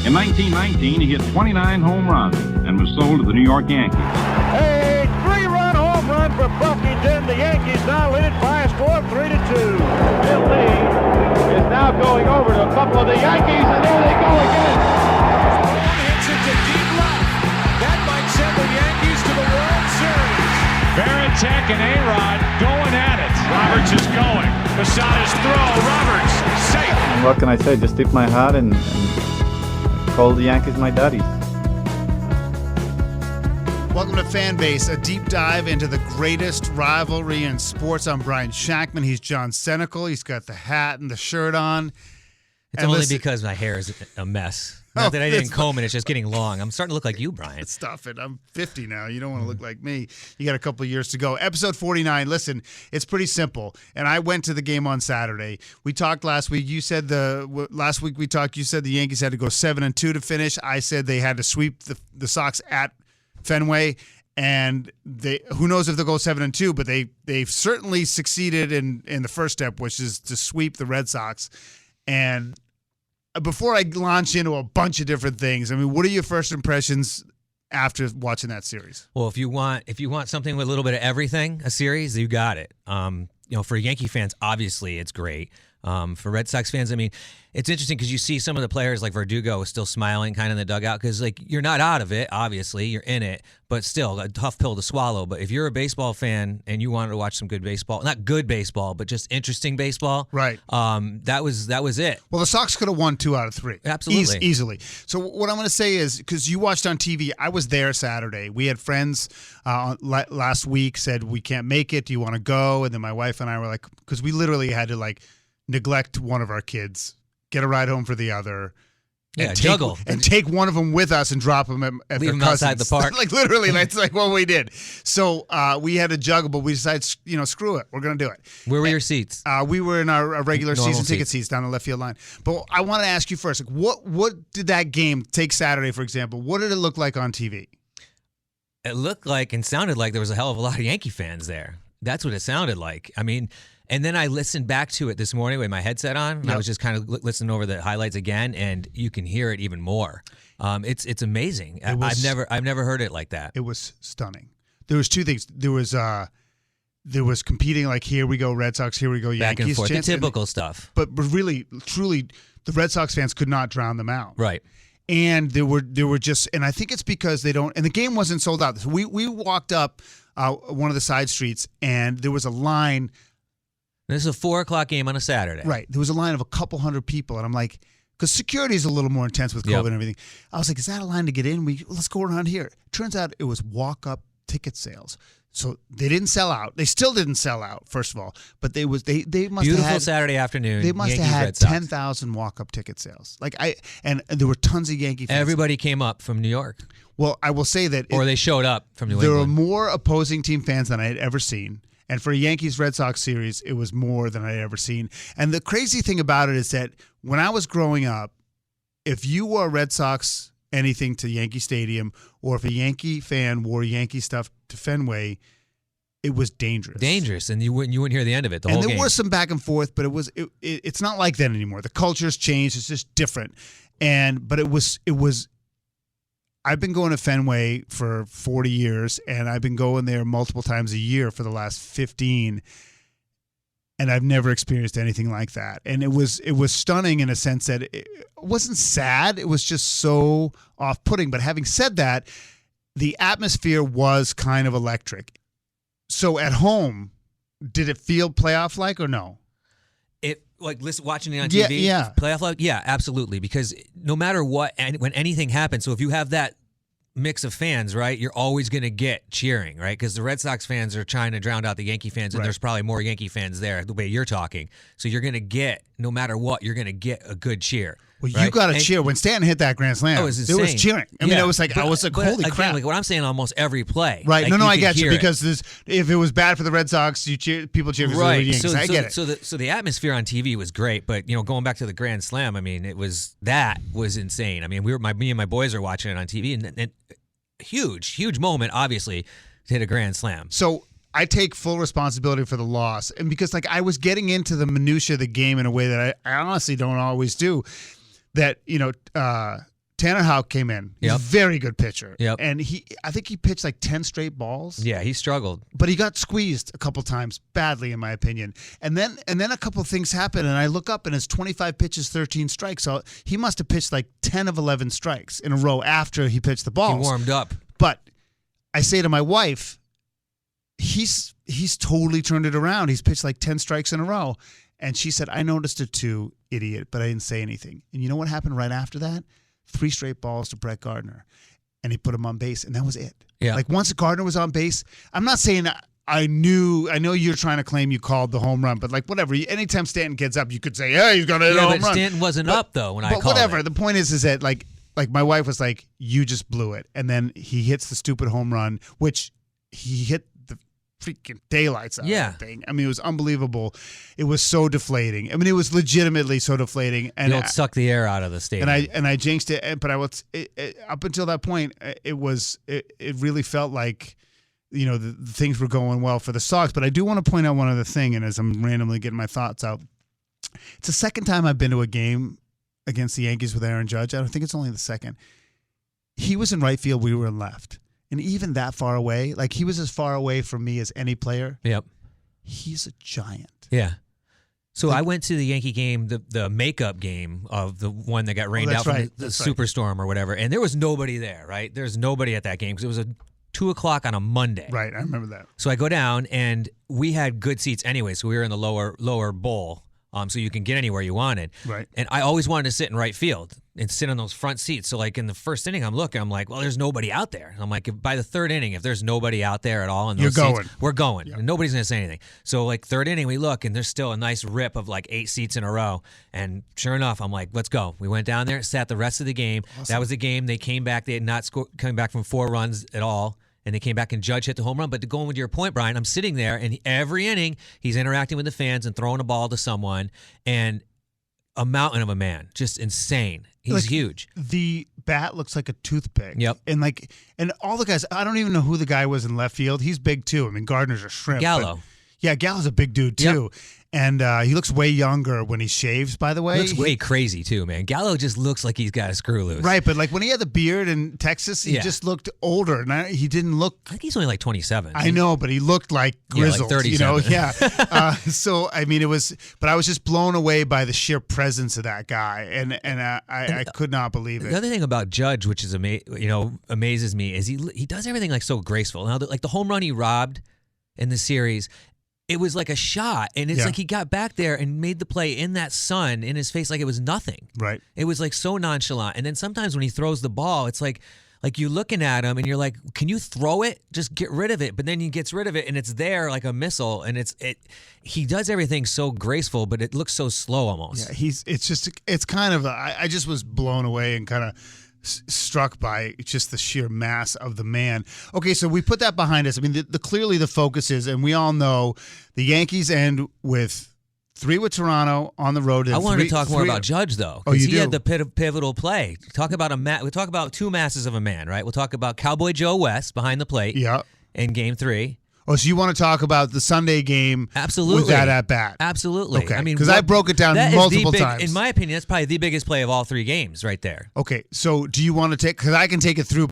In 1919, he hit 29 home runs and was sold to the New York Yankees. A three-run home run for Buffington. The Yankees now lead it by a score of 3-2. Bill Lee is now going over to a couple of the Yankees, and there they go again. One hits it to deep left. That might send the Yankees to the World Series. Varitek and A-Rod going at it. Roberts is going. Posada's throw. Roberts safe. And what can I say? Just tip my hat and call the Yankees my daddies. Welcome to Fanbase, a deep dive into the greatest rivalry in sports. I'm Brian Shackman. He's John Senecal. He's got the hat and the shirt on. It's only because my hair is a mess. Not that I didn't comb it, it's just getting long. I'm starting to look like you, Brian. Stop it. I'm 50 now. You don't want to look like me. You got a couple of years to go. Episode 49. Listen, it's pretty simple. And I went to the game on Saturday. We talked last week. You said last week we talked, you said the Yankees had to go 7-2 to finish. I said they had to sweep the Sox at Fenway. And who knows if they'll go 7-2, but they've certainly succeeded in the first step, which is to sweep the Red Sox. And before I launch into a bunch of different things, I mean, what are your first impressions after watching that series? Well, if you want something with a little bit of everything, a series, you got it. For Yankee fans, obviously it's great. For Red Sox fans, I mean, it's interesting because you see some of the players like Verdugo is still smiling kind of in the dugout because, like, you're not out of it, obviously. You're in it, but still a tough pill to swallow. But if you're a baseball fan and you wanted to watch some good baseball, not good baseball, but just interesting baseball, right? That was it. Well, the Sox could have won 2 out of 3. Absolutely. Easily. So what I'm going to say is, because you watched on TV, I was there Saturday. We had friends last week said, we can't make it. Do you want to go? And then my wife and I were like, because we literally had to, neglect one of our kids, get a ride home for the other, juggle, and take one of them with us and drop them at leave their them cousins. outside the park. Literally, that's what we did. So we had to juggle, but we decided, screw it, we're going to do it. Where were your seats? We were in our regular Normal season ticket seats down the left field line. But I want to ask you first, what did that game take Saturday, for example? What did it look like on TV? It looked like and sounded like there was a hell of a lot of Yankee fans there. That's what it sounded like. I mean. And then I listened back to it this morning with my headset on, and I was just kind of listening over the highlights again, and you can hear it even more. It's amazing. I've never heard it like that. It was stunning. There was 2 things. There was competing, like, here we go Red Sox, here we go Yankees. Back and forth, the typical stuff. But really, truly, the Red Sox fans could not drown them out. Right. And there were just, and I think it's because they don't, and the game wasn't sold out. So we walked up one of the side streets, and there was a line. This is a 4:00 game on a Saturday. Right. There was a line of a couple hundred people, and I'm like, because security is a little more intense with COVID and everything. I was like, is that a line to get in? Let's go around here. Turns out it was walk-up ticket sales. So they didn't sell out. They still didn't sell out, first of all. But they must Beautiful have had Saturday afternoon. They must Yankees, have had Red Sox. 10,000 walk-up ticket sales. And there were tons of Yankee fans. Everybody came up from New York. Well, I will say that they showed up from New England. There England. were more opposing team fans than I had ever seen. And for a Yankees-Red Sox series, it was more than I had ever seen. And the crazy thing about it is that when I was growing up, if you wore Red Sox anything to Yankee Stadium, or if a Yankee fan wore Yankee stuff to Fenway, it was dangerous. Dangerous, and you wouldn't hear the end of it. Whole there game. was some back and forth, but it's not like that anymore. The culture's changed; it's just different. But it was. I've been going to Fenway for 40 years, and I've been going there multiple times a year for the last 15, and I've never experienced anything like that. And it was stunning in a sense that it wasn't sad. It was just so off-putting. But having said that, the atmosphere was kind of electric. So at home, did it feel playoff-like or no? Watching it on TV, yeah. Playoff like, yeah, absolutely. Because no matter what, and when anything happens, so if you have that mix of fans, right, you're always going to get cheering, right? Because the Red Sox fans are trying to drown out the Yankee fans, and there's probably more Yankee fans there the way you're talking. So you're going to get, no matter what, you're going to get a good cheer. Well, right? you got to cheer. When Stanton hit that grand slam, it was there was cheering. I mean, it was like, holy again, crap. Like what I'm saying, almost every play. Right. Like, No, I get you. it. Because if it was bad for the Red Sox, people cheer for the Yankees. I get it. So the atmosphere on TV was great, but going back to the grand slam, I mean, was insane. I mean, me and my boys are watching it on TV, and huge moment, obviously, to hit a grand slam. So I take full responsibility for the loss, and because I was getting into the minutia of the game in a way that I honestly don't always do. That Tanner Houck came in. He's a very good pitcher. Yep. And I think he pitched like 10 straight balls. Yeah, he struggled. But he got squeezed a couple times badly, in my opinion. And then a couple of things happened, and I look up, and it's 25 pitches, 13 strikes. So he must have pitched like 10 of 11 strikes in a row after he pitched the balls. He warmed up. But I say to my wife, he's totally turned it around. He's pitched like 10 strikes in a row. And she said, I noticed it too, idiot, but I didn't say anything. And you know what happened right after that? 3 straight balls to Brett Gardner. And he put him on base, and that was it. Yeah. Like once Gardner was on base, I'm not saying I know you're trying to claim you called the home run, but like whatever. Anytime Stanton gets up, you could say, hey, he's going to hit a home run. But Stanton wasn't up, though, when I called whatever. it. The point is that like my wife was like, you just blew it. And then he hits the stupid home run, which he hit the freaking daylights out of that thing. I mean, it was unbelievable. It was so deflating. I mean, it was legitimately so deflating. And You'll suck the air out of the stadium. And I jinxed it. But up until that point, it really felt like, you know, the things were going well for the Sox. But I do want to point out one other thing, and as I'm randomly getting my thoughts out, it's the second time I've been to a game against the Yankees with Aaron Judge. I don't think it's only the second. He was in right field. We were in left. And even that far away, like he was as far away from me as any player. Yep. He's a giant. Yeah. So I went to the Yankee game, the makeup game of the one that got rained out from the Superstorm or whatever, and there was nobody there, right? There's nobody at that game because it was a 2:00 on a Monday. Right, I remember that. So I go down, and we had good seats anyway, so we were in the lower bowl, so you can get anywhere you wanted. Right. And I always wanted to sit in right field and sit on those front seats. So like in the first inning, I'm like, well, there's nobody out there. I'm like, by the third inning, if there's nobody out there at all in those seats, we're going. Yeah. And nobody's going to say anything. So like third inning, we look, and there's still a nice rip of like 8 seats in a row. And sure enough, I'm like, let's go. We went down there, sat the rest of the game. Awesome. That was the game. They came back. They had not coming back from 4 runs at all. And they came back and Judge hit the home run. But to go with your point, Brian, I'm sitting there, and every inning he's interacting with the fans and throwing a ball to someone. And a mountain of a man, just insane. He's like, huge. The bat looks like a toothpick. Yep. And all the guys, I don't even know who the guy was in left field. He's big too. I mean, Gardner's a shrimp. Gallo. Yeah, Gallo's a big dude too. Yep. And he looks way younger when he shaves, by the way. He looks way crazy, too, man. Gallo just looks like he's got a screw loose. Right, but like when he had the beard in Texas, he just looked older. And he didn't look... I think he's only like 27. I know, but he looked like grizzled. Like 37. You know? Yeah. So, I mean, it was... But I was just blown away by the sheer presence of that guy. And I could not believe it. The other thing about Judge, which is amazes me, is he does everything like so graceful. Now, like the home run he robbed in the series... It was like a shot, and it's like he got back there and made the play in that sun in his face like it was nothing. Right. It was like so nonchalant. And then sometimes when he throws the ball, it's like you're looking at him and you're like, can you throw it? Just get rid of it. But then he gets rid of it and it's there like a missile. And he does everything so graceful, but it looks so slow almost. Yeah, it's kind of I just was blown away and kind of struck by just the sheer mass of the man. Okay, so we put that behind us. I mean, clearly the focus is, and we all know the Yankees end with 3 with Toronto on the road. I wanted to talk more about Judge, though. Oh, you he had the pivotal play. Talk about we talk about 2 masses of a man, right? We'll talk about Cowboy Joe West behind the plate in Game 3. Oh, so you want to talk about the Sunday game Absolutely. With that at bat? Absolutely. Okay, I mean, because I broke it down multiple times. In my opinion, that's probably the biggest play of all 3 games right there. Okay, so do you want to take, because I can take it through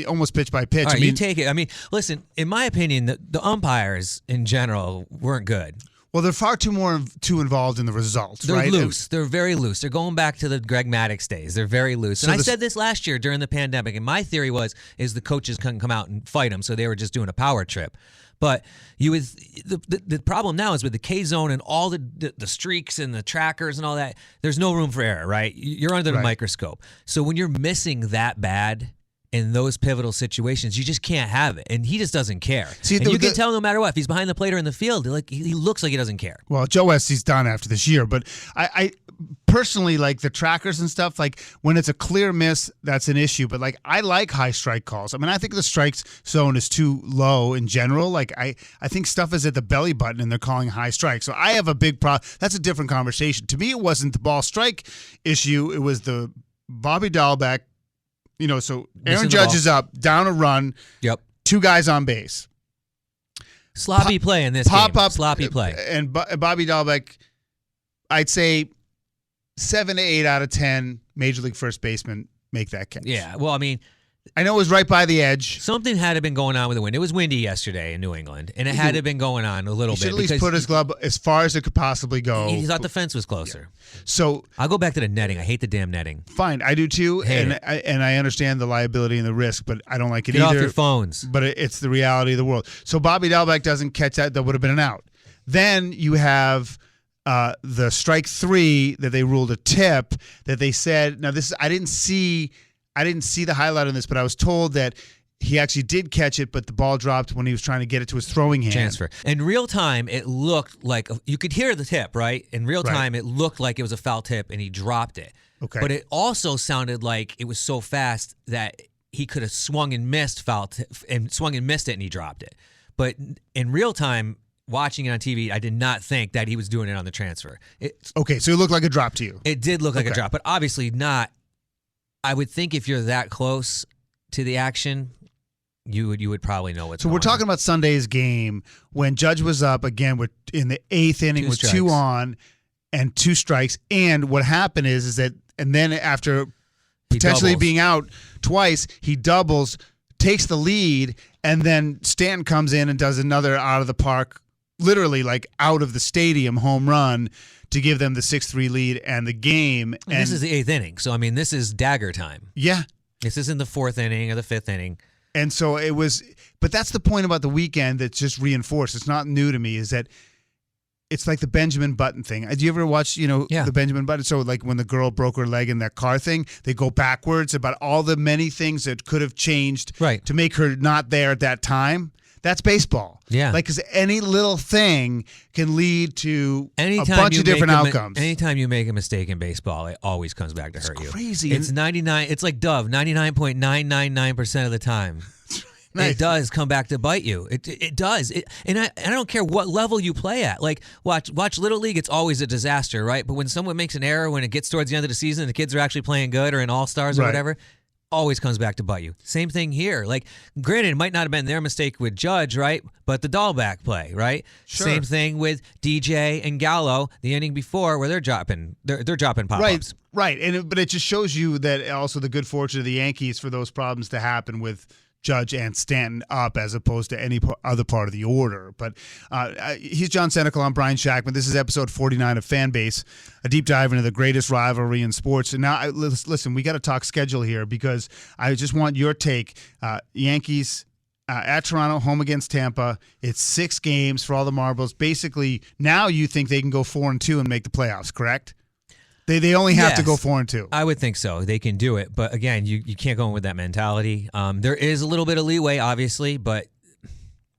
almost pitch by pitch. All right, you take it. I mean, listen, in my opinion, the umpires in general weren't good. Well, they're far too involved in the results, They're right? loose. They're very loose. They're going back to the Greg Maddux days. They're very loose. And I said this last year during the pandemic, and my theory is the coaches couldn't come out and fight them, so they were just doing a power trip. But the problem now is with the K zone and all the streaks and the trackers and all that, there's no room for error, right? You're under the microscope. So when you're missing that bad in those pivotal situations, you just can't have it. And he just doesn't care. See, and you can tell no matter what. If he's behind the plate or in the field, he looks like he doesn't care. Well, Joe West, he's done after this year. But I personally, like the trackers and stuff, like when it's a clear miss, that's an issue. But like I like high strike calls. I mean, I think the strikes zone is too low in general. Like I think stuff is at the belly button and they're calling high strike. So I have a big problem. That's a different conversation. To me, it wasn't the ball strike issue. It was the Bobby Dahlbeck. You know, so Aaron Judge is up, down a run. Yep. 2 guys on base. Sloppy play in this game. Sloppy play. And Bobby Dahlbeck, I'd say 7 to 8 out of 10 Major League first baseman make that catch. Yeah, well, I mean, I know it was right by the edge. something had to have been going on with the wind. It was windy yesterday in New England, and it had to have been going on a little He bit. should at least because put his glove as far as it could possibly go. he thought the fence was closer. So I'll go back to the netting. I hate the damn netting. fine, I do too, Hate and I understand the liability and the risk, but I don't like it Get either. off your phones. But it's the reality of the world. So Bobby Dalbec doesn't catch that. That would have been an out. Then you have the strike 3 that they ruled a tip that they said. Now this I didn't see the highlight on this, but I was told that he actually did catch it, but the ball dropped when he was trying to get it to his throwing hand. Transfer. In real time, it looked like you could hear the tip, right? In real time, it looked like it was a foul tip, and he dropped it. Okay. But it also sounded like it was so fast that he could have swung and missed swung and missed it, and he dropped it. But in real time, watching it on TV, I did not think that he was doing it on the transfer. Okay, so it looked like a drop to you. It did look like a drop, but obviously not. I would think if you're that close to the action, you would probably know what's So going we're talking on. about Sunday's game when Judge was up again in the 8th inning Two with 2 strikes. on and 2 strikes. And what happened is that, and then after He potentially doubles. being out twice, he doubles, takes the lead, and then Stanton comes in and does another out of the park, literally like out of the stadium home run to give them the 6-3 lead and the game. And this is the 8th inning, so I mean, this is dagger time. Yeah. This isn't the 4th inning or the 5th inning. And so it was, but that's the point about the weekend that's just reinforced. It's not new to me, is that it's like the Benjamin Button thing. Do you ever watch, the Benjamin Button? So like when the girl broke her leg in that car thing, they go backwards about all the many things that could have changed to make her not there at that time. That's baseball. Yeah. Like, because any little thing can lead to Anytime a bunch you of different make outcomes. Anytime you make a mistake in baseball, it always comes back to hurt you. Crazy. It's 99. It's like Dove, 99.999% of the time. Nice. It does come back to bite you. It does. And I don't care what level you play at. Like watch Little League. It's always a disaster, right? But when someone makes an error, when it gets towards the end of the season, and the kids are actually playing good or in All Stars or whatever, always comes back to bite you. Same thing here. Like, granted, it might not have been their mistake with Judge, right? But the Dahlback play, right? Sure. Same thing with DJ and Gallo the inning before, where they're dropping pop-ups. Right. But it just shows you that also the good fortune of the Yankees for those problems to happen with Judge and Stanton up as opposed to any other part of the order. But he's John Senecal. I'm Brian Shackman. This is episode 49 of Fanbase, a deep dive into the greatest rivalry in sports. And now, listen, we got to talk schedule here because I just want your take. Yankees at Toronto, home against Tampa. It's 6 games for all the marbles. Basically, now you think they can go 4-2 and make the playoffs, correct? They only have to go 4-2. I would think so. They can do it, but again, you can't go in with that mentality. There is a little bit of leeway, obviously, but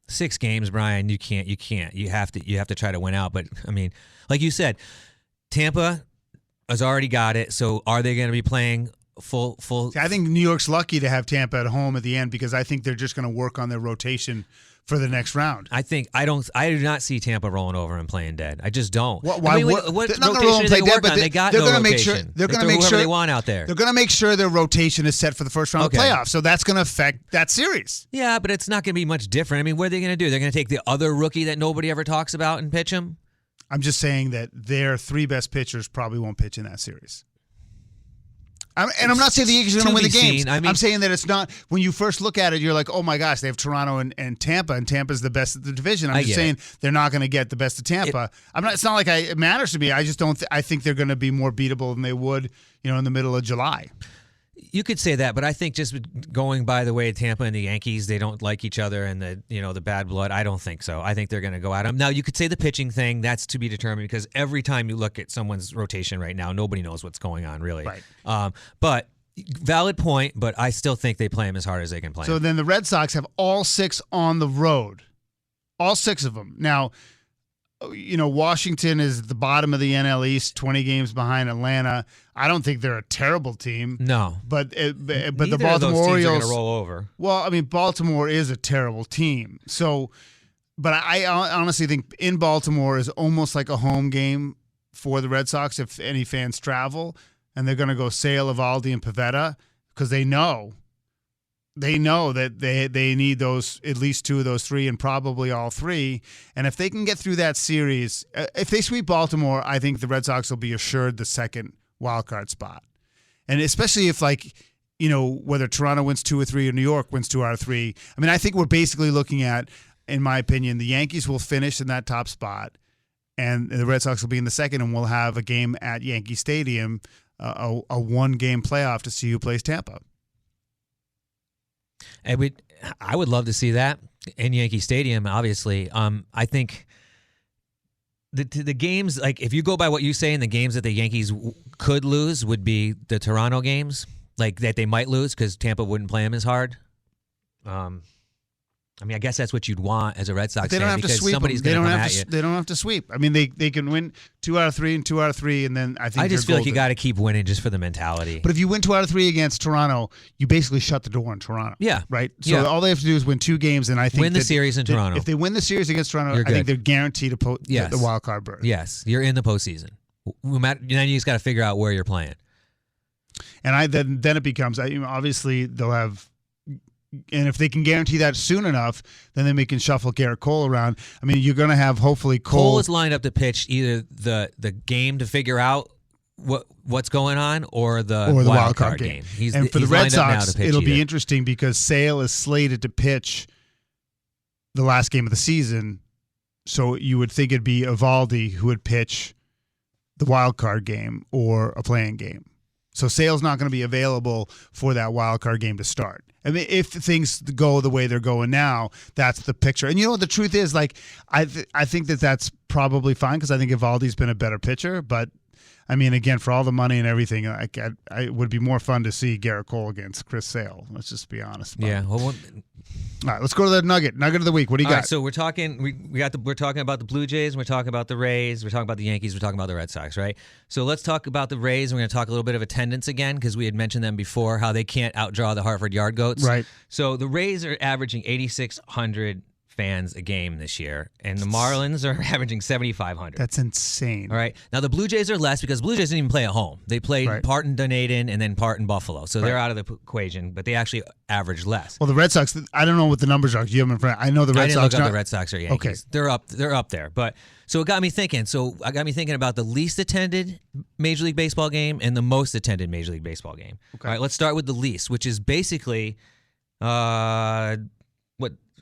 6 games, Brian, you can't. You have to try to win out. But I mean, like you said, Tampa has already got it. So are they going to be playing full? See, I think New York's lucky to have Tampa at home at the end because I think they're just going to work on their rotation for the next round. I do not see Tampa rolling over and playing dead. I just don't. Why? I mean, what they're not going to roll rotation and do play they dead, work but on? They got they're no going to make rotation. sure they're going to throw make whoever sure they want out there. They're going to make sure their rotation is set for the first round Okay. of playoffs. So that's going to affect that series. Yeah, but it's not going to be much different. I mean, what are they going to do? They're going to take the other rookie that nobody ever talks about and pitch him? I'm just saying that their 3 best pitchers probably won't pitch in that series. I'm not saying the Yankees are going to win the games. I'm saying that it's not, when you first look at it, you're like, oh my gosh, they have Toronto and Tampa, and Tampa's the best of the division. I'm just saying they're not going to get the best of Tampa. It's not like it matters to me. I just don't. I think they're going to be more beatable than they would, in the middle of July. You could say that, but I think just going by the way Tampa and the Yankees, they don't like each other and the bad blood. I don't think so. I think they're going to go at them. Now, you could say the pitching thing, that's to be determined because every time you look at someone's rotation right now, nobody knows what's going on really. Right. But valid point, but I still think they play them as hard as they can play So them. then the Red Sox have all 6 on the road, all 6 of them. Now, Washington is at the bottom of the NL East, 20 games behind Atlanta. I don't think they're a terrible team. No, but the Neither Baltimore of those teams Orioles are going to roll over. Well, I mean, Baltimore is a terrible team. So, but I honestly think in Baltimore is almost like a home game for the Red Sox if any fans travel, and they're going to go Sale, Eovaldi, and Pivetta because they know that they need those, at least 2 of those 3 and probably all 3. And if they can get through that series, if they sweep Baltimore, I think the Red Sox will be assured the second wild card spot. And especially if whether Toronto wins 2 or 3 or New York wins 2 out of 3. I mean, I think we're basically looking at, in my opinion, the Yankees will finish in that top spot, and the Red Sox will be in the second, and we'll have a game at Yankee Stadium, a 1-game playoff to see who plays Tampa. I would love to see that in Yankee Stadium, obviously. I think the games, like if you go by what you say, in the games that the Yankees could lose would be the Toronto games, like that they might lose because Tampa wouldn't play them as hard. I mean, I guess that's what you'd want as a Red Sox fan because somebody's going to come at you. They don't have to sweep. I mean, they can win 2 out of 3 and 2 out of 3, and then I think I just feel like you got to keep winning just for the mentality. But if you win 2 out of 3 against Toronto, you basically shut the door on Toronto. Yeah, right. So all they have to do is win 2 games, and I think win the series in Toronto. If they win the series against Toronto, I think they're guaranteed the wild card berth. Yes, you're in the postseason. Then you just got to figure out where you're playing. And then it becomes obviously they'll have. And if they can guarantee that soon enough, then they can shuffle Garrett Cole around. I mean, you're going to have hopefully Cole is lined up to pitch either the game to figure out what's going on or the wild card game. For the Red Sox, it'll be interesting because Sale is slated to pitch the last game of the season. So you would think it'd be Eovaldi who would pitch the wild card game or a playing game. So Sale's not going to be available for that wild card game to start. I mean, if things go the way they're going now, that's the picture. And the truth is, like, I think that's probably fine because I think Eovaldi's been a better pitcher. But I mean, again, for all the money and everything, it would be more fun to see Garrett Cole against Chris Sale. Let's just be honest. Yeah. Well, all right, let's go to the Nugget of the week. What do you got? Right, so we're talking. We're talking about the Blue Jays. We're talking about the Rays. We're talking about the Yankees. We're talking about the Red Sox. Right. So let's talk about the Rays. We're going to talk a little bit of attendance again because we had mentioned them before, how they can't outdraw the Hartford Yard Goats. Right. So the Rays are averaging 8,600 fans a game this year, and the Marlins are averaging 7,500. That's insane. All right. Now the Blue Jays are less because Blue Jays didn't even play at home. They played part in Dunedin and then part in Buffalo, so they're out of the equation. But they actually average less. Well, the Red Sox. I don't know what the numbers are. Do you have them in front? I know the Red Sox. I didn't look up the Red Sox or Yankees. Okay. They're up there. But so it got me thinking. So I got me thinking about the least attended Major League Baseball game and the most attended Major League Baseball game. Okay. All right. Let's start with the least, which is basically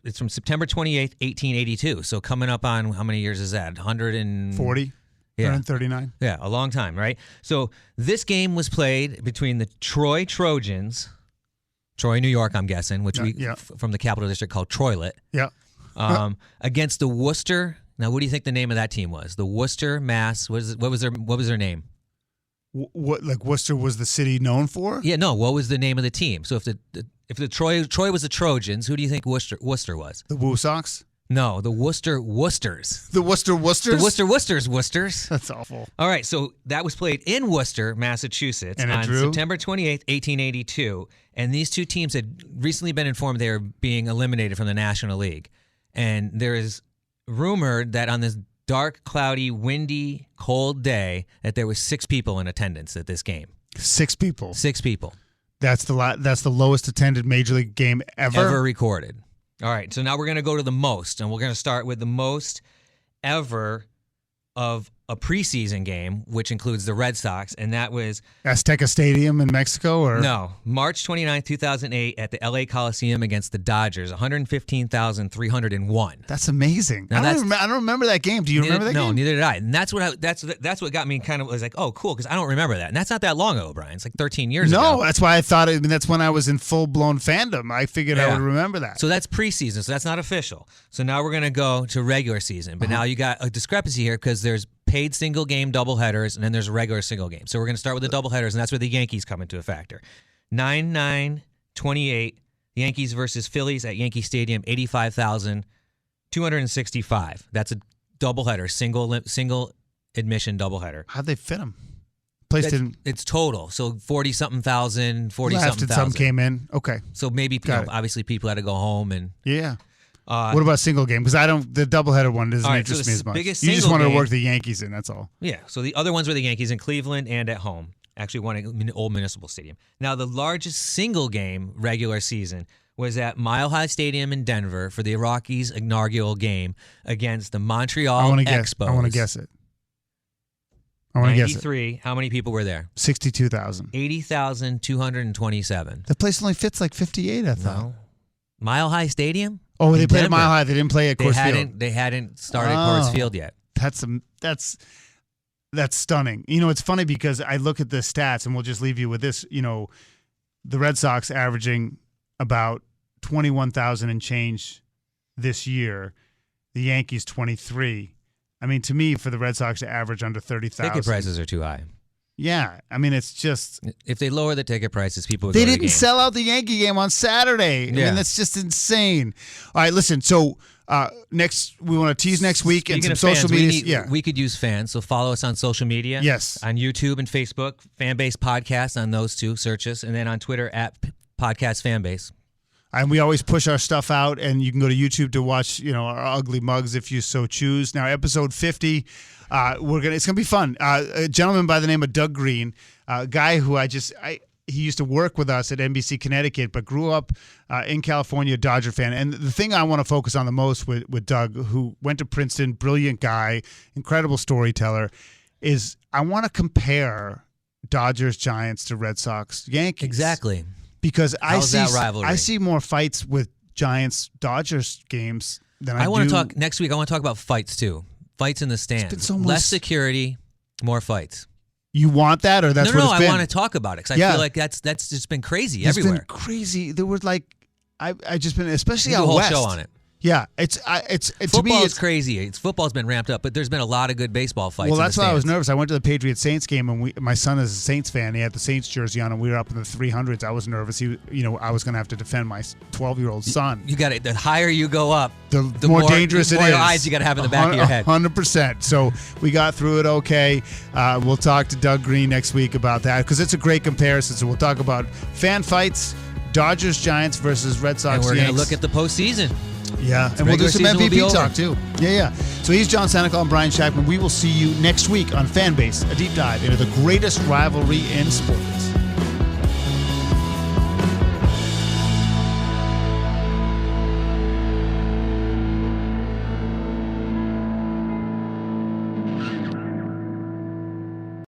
It's from September 28th, 1882. So coming up on, how many years is that? 140? Yeah. 139? Yeah, a long time, right? So this game was played between the Troy Trojans, Troy, New York, I'm guessing, which from the Capital District called Troylet. Yeah. Against the Worcester. Now, what do you think the name of that team was? The Worcester, Mass. What was their name? What, like Worcester was the city known for? Yeah, no. What was the name of the team? So if the Troy was the Trojans, who do you think Worcester was? The Woo Sox? No, the Worcester Worcesters. The Worcester Worcesters? The Worcester Worcesters. That's awful. All right, so that was played in Worcester, Massachusetts on September 28th, 1882. And these two teams had recently been informed they were being eliminated from the National League. And there is rumored that on this dark, cloudy, windy, cold day that there was 6 people in attendance at this game. 6 people? 6 people. That's the lowest attended Major League game ever recorded. All right, so now we're going to go to the most, and we're going to start with the most ever of a preseason game, which includes the Red Sox, and that was Azteca Stadium in Mexico, or no, March 29, 2008, at the LA Coliseum against the Dodgers, 115,301. That's amazing. Now I don't remember that game. Do you remember that game? No, neither did I. And that's what got me kind of was like, oh, cool, because I don't remember that, and that's not that long ago, Brian. It's like 13 years ago. No, that's why I thought. That's when I was in full blown fandom. I figured I would remember that. So that's preseason. So that's not official. So now we're gonna go to regular season, but now you got a discrepancy here because there's paid single game doubleheaders, and then there's a regular single game. So we're going to start with the doubleheaders, and that's where the Yankees come into a factor. 9/9/28, Yankees versus Phillies at Yankee Stadium, 85,265. That's a doubleheader, single admission doubleheader. How'd they fit them? It's total. So 40-something thousand, 40-something thousand. Some came in. Okay. So maybe obviously people had to go home and what about single game? Because the doubleheader one doesn't interest me as much. You just wanted to work the Yankees in, that's all. Yeah, so the other ones were the Yankees in Cleveland and at home. Actually won at Old Municipal Stadium. Now, the largest single game regular season was at Mile High Stadium in Denver for the Rockies' inaugural game against the Montreal Expos. I want to guess it. I want to guess it. 93. How many people were there? 62,000. 80,227. The place only fits like 58, I thought. No. Mile High Stadium? Oh, they in played at Denver. Mile High. They didn't play at Coors Field. They hadn't started Coors Field yet. That's stunning. You know, it's funny because I look at the stats, and we'll just leave you with this. You know, the Red Sox averaging about 21,000 and change this year. The Yankees 23. I mean, to me, for the Red Sox to average under 30,000, Ticket prices are too high. Yeah, I mean, it's just if they lower the ticket prices, people would they go to didn't the game. sell out the Yankee game on Saturday. I mean, that's just insane. All right, listen. So next, we want to tease next week and some social media. We could use fans, so follow us on social media. Yes, on YouTube and Facebook, Fanbase Podcast on those two. Search us, and then on Twitter at Podcast Fanbase. And we always push our stuff out, and you can go to YouTube to watch, our ugly mugs if you so choose. Now, episode 50, it's gonna be fun. A gentleman by the name of Doug Green, a guy who he used to work with us at NBC Connecticut, but grew up in California, Dodger fan. And the thing I want to focus on the most with Doug, who went to Princeton, brilliant guy, incredible storyteller, is I want to compare Dodgers, Giants to Red Sox, Yankees. Exactly. Because I see more fights with Giants Dodgers games than I want do. to talk next week. I want to talk about fights too. Fights in the stands. It's been so less security, more fights. You want that, or that's what it's been? I want to talk about it because I feel like that's just been crazy everywhere. It's been crazy. There was I just been especially out west. Whole show on it. Yeah, it's football to me, is crazy. Football's been ramped up, but there's been a lot of good baseball fights. Well, that's why I was nervous. I went to the Patriots Saints game, and my son is a Saints fan. He had the Saints jersey on, and we were up in the 300s. I was nervous. I was going to have to defend my 12-year-old son. You got it. The higher you go up, the more dangerous it is. The more eyes you got to have in the back of your head. 100%. So we got through it okay. We'll talk to Doug Green next week about that because it's a great comparison. So we'll talk about fan fights, Dodgers, Giants versus Red Sox. And we're going to Yanks. look at the postseason. Yeah, and we'll do some MVP talk, too. Yeah. So he's John Senecal and Brian Shackman. We will see you next week on Fanbase, a deep dive into the greatest rivalry in sports.